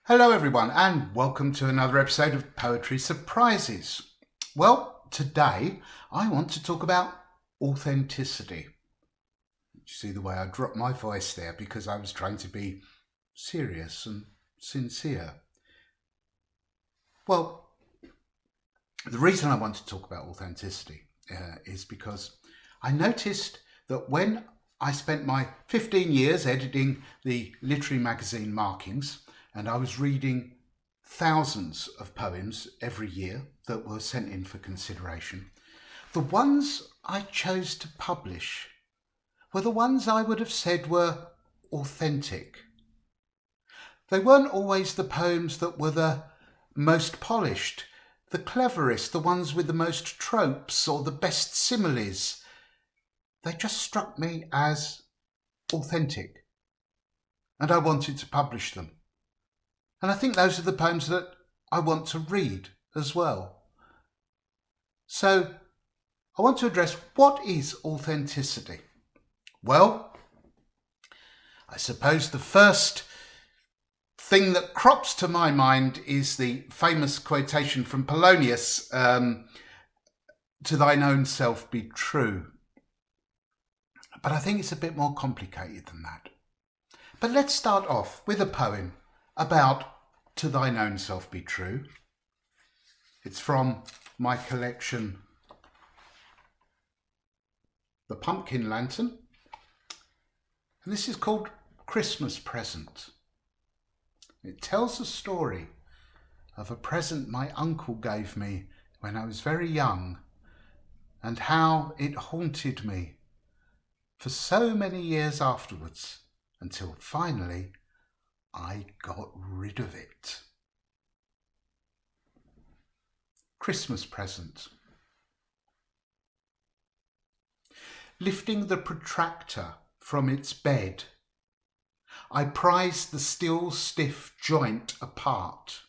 Hello everyone and welcome to another episode of Poetry Surprises. Well, today I want to talk about authenticity. You see the way I dropped my voice there because I was trying to be serious and sincere. Well, the reason I want to talk about authenticity is because I noticed that when I spent my 15 years editing the literary magazine Markings, and I was reading thousands of poems every year that were sent in for consideration, the ones I chose to publish were the ones I would have said were authentic. They weren't always the poems that were the most polished, the cleverest, the ones with the most tropes or the best similes. They just struck me as authentic, and I wanted to publish them. And I think those are the poems that I want to read as well. So I want to address, what is authenticity? Well, I suppose the first thing that crops to my mind is the famous quotation from Polonius, "To thine own self be true." But I think it's a bit more complicated than that. But let's start off with a poem about "To thine own self be true." It's from my collection, The Pumpkin Lantern, and this is called Christmas Present. It tells the story of a present my uncle gave me when I was very young, and how it haunted me for so many years afterwards, until finally I got rid of it. Christmas Present. Lifting the protractor from its bed, I prized the still stiff joint apart,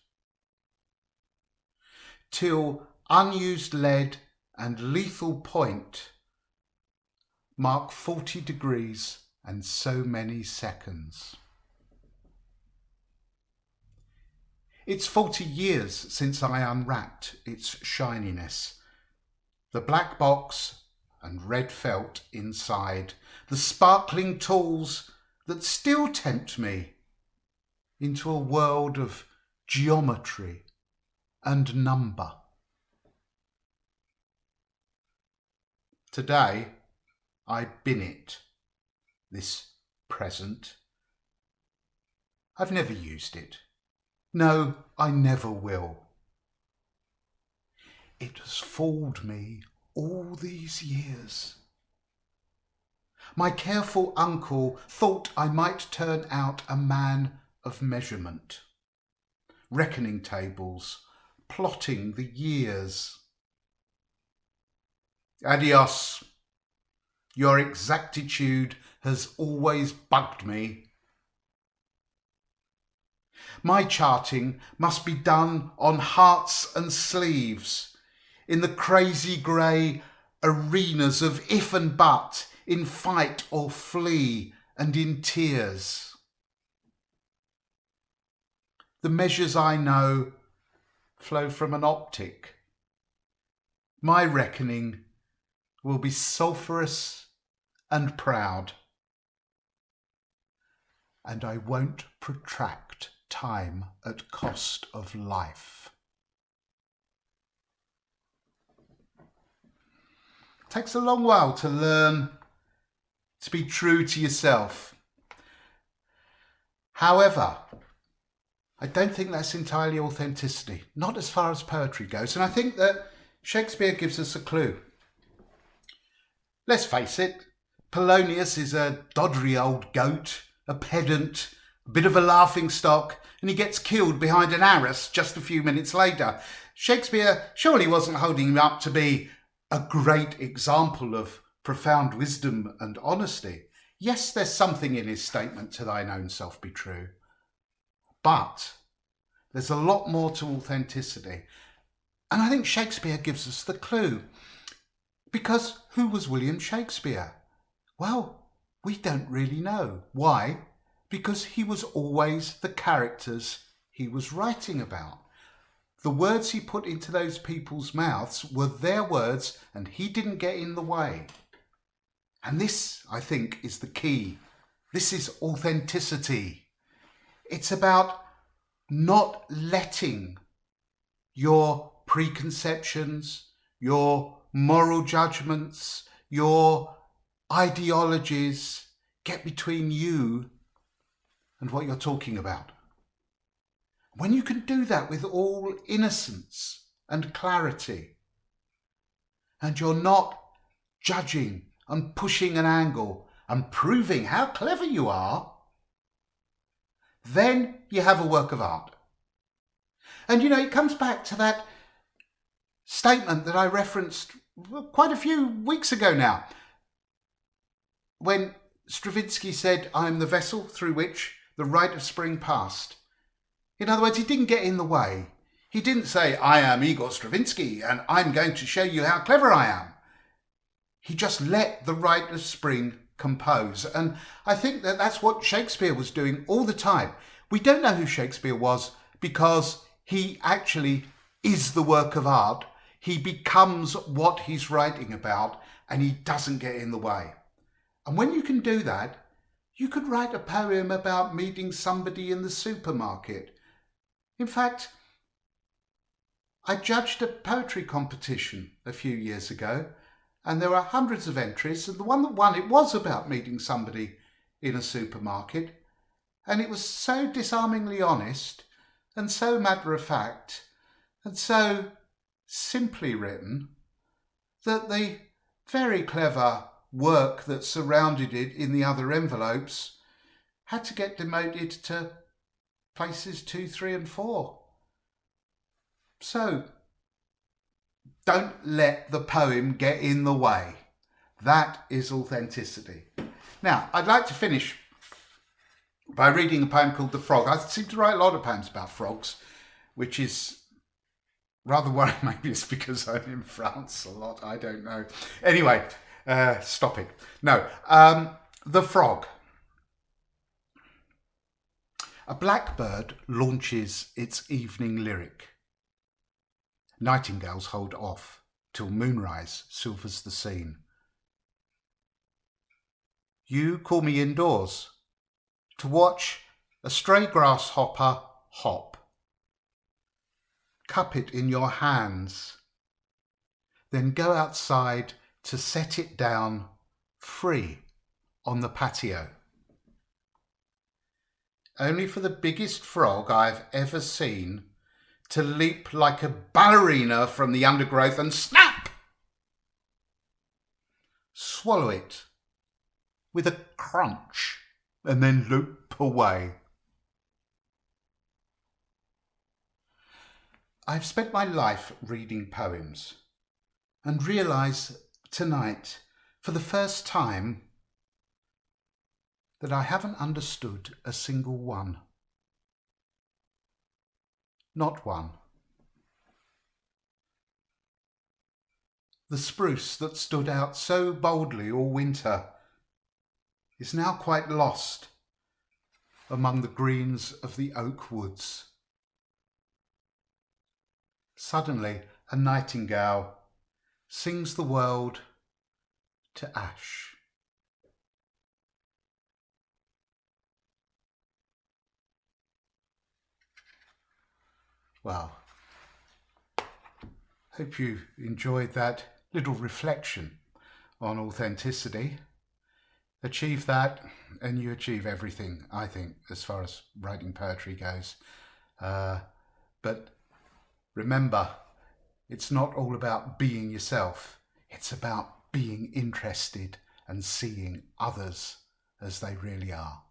till unused lead and lethal point mark 40 degrees and so many seconds. It's 40 years since I unwrapped its shininess, the black box and red felt inside, the sparkling tools that still tempt me into a world of geometry and number. Today I bin it, this present. I've never used it. No, I never will. It has fooled me all these years. My careful uncle thought I might turn out a man of measurement, reckoning tables, plotting the years. Adios. Your exactitude has always bugged me. My charting must be done on hearts and sleeves, in the crazy grey arenas of if and but, in fight or flee, and in tears. The measures I know flow from an optic. My reckoning will be sulphurous and proud, and I won't protract time at cost of life. It takes a long while to learn to be true to yourself. However, I don't think that's entirely authenticity, not as far as poetry goes, and I think that Shakespeare gives us a clue. Let's face it, Polonius is a doddery old goat, a pedant, a bit of a laughing stock, and he gets killed behind an arras just a few minutes later. Shakespeare surely wasn't holding him up to be a great example of profound wisdom and honesty. Yes, there's something in his statement, "To thine own self be true," but there's a lot more to authenticity. And I think Shakespeare gives us the clue. Because who was William Shakespeare? Well, we don't really know. Why? Because he was always the characters he was writing about. The words he put into those people's mouths were their words, and he didn't get in the way. And this, I think, is the key. This is authenticity. It's about not letting your preconceptions, your moral judgments, your ideologies get between you and what you're talking about. When you can do that with all innocence and clarity, and you're not judging and pushing an angle and proving how clever you are, then you have a work of art. And it comes back to that statement that I referenced quite a few weeks ago now, when Stravinsky said, "I am the vessel through which the rite of spring passed." In other words, he didn't get in the way. He didn't say, "I am Igor Stravinsky and I'm going to show you how clever I am." He just let the rite of spring compose. And I think that that's what Shakespeare was doing all the time. We don't know who Shakespeare was because he actually is the work of art. He becomes what he's writing about, and he doesn't get in the way. And when you can do that, you could write a poem about meeting somebody in the supermarket. In fact, I judged a poetry competition a few years ago, and there were hundreds of entries, and the one that won, it was about meeting somebody in a supermarket, and it was so disarmingly honest and so matter of fact and so simply written that the very clever work that surrounded it in the other envelopes had to get demoted to places 2, 3 and 4. So don't let the poem get in the way. That is authenticity. Now, I'd like to finish by reading a poem called The Frog. I seem to write a lot of poems about frogs, which is rather worrying. Maybe it's because I'm in France a lot, I don't know. Anyway, stop it. No, The Frog. A blackbird launches its evening lyric. Nightingales hold off till moonrise silvers the scene. You call me indoors to watch a stray grasshopper hop. Cup it in your hands, then go outside to set it down free on the patio. Only for the biggest frog I've ever seen to leap like a ballerina from the undergrowth and snap! Swallow it with a crunch and then loop away. I've spent my life reading poems and realise tonight, for the first time, that I haven't understood a single one. Not one. The spruce that stood out so boldly all winter is now quite lost among the greens of the oak woods. Suddenly, a nightingale sings the world to ash. Well, hope you enjoyed that little reflection on authenticity. Achieve that and you achieve everything, I think, as far as writing poetry goes. But remember, it's not all about being yourself. It's about being interested and seeing others as they really are.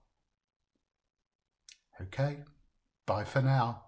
Okay, bye for now.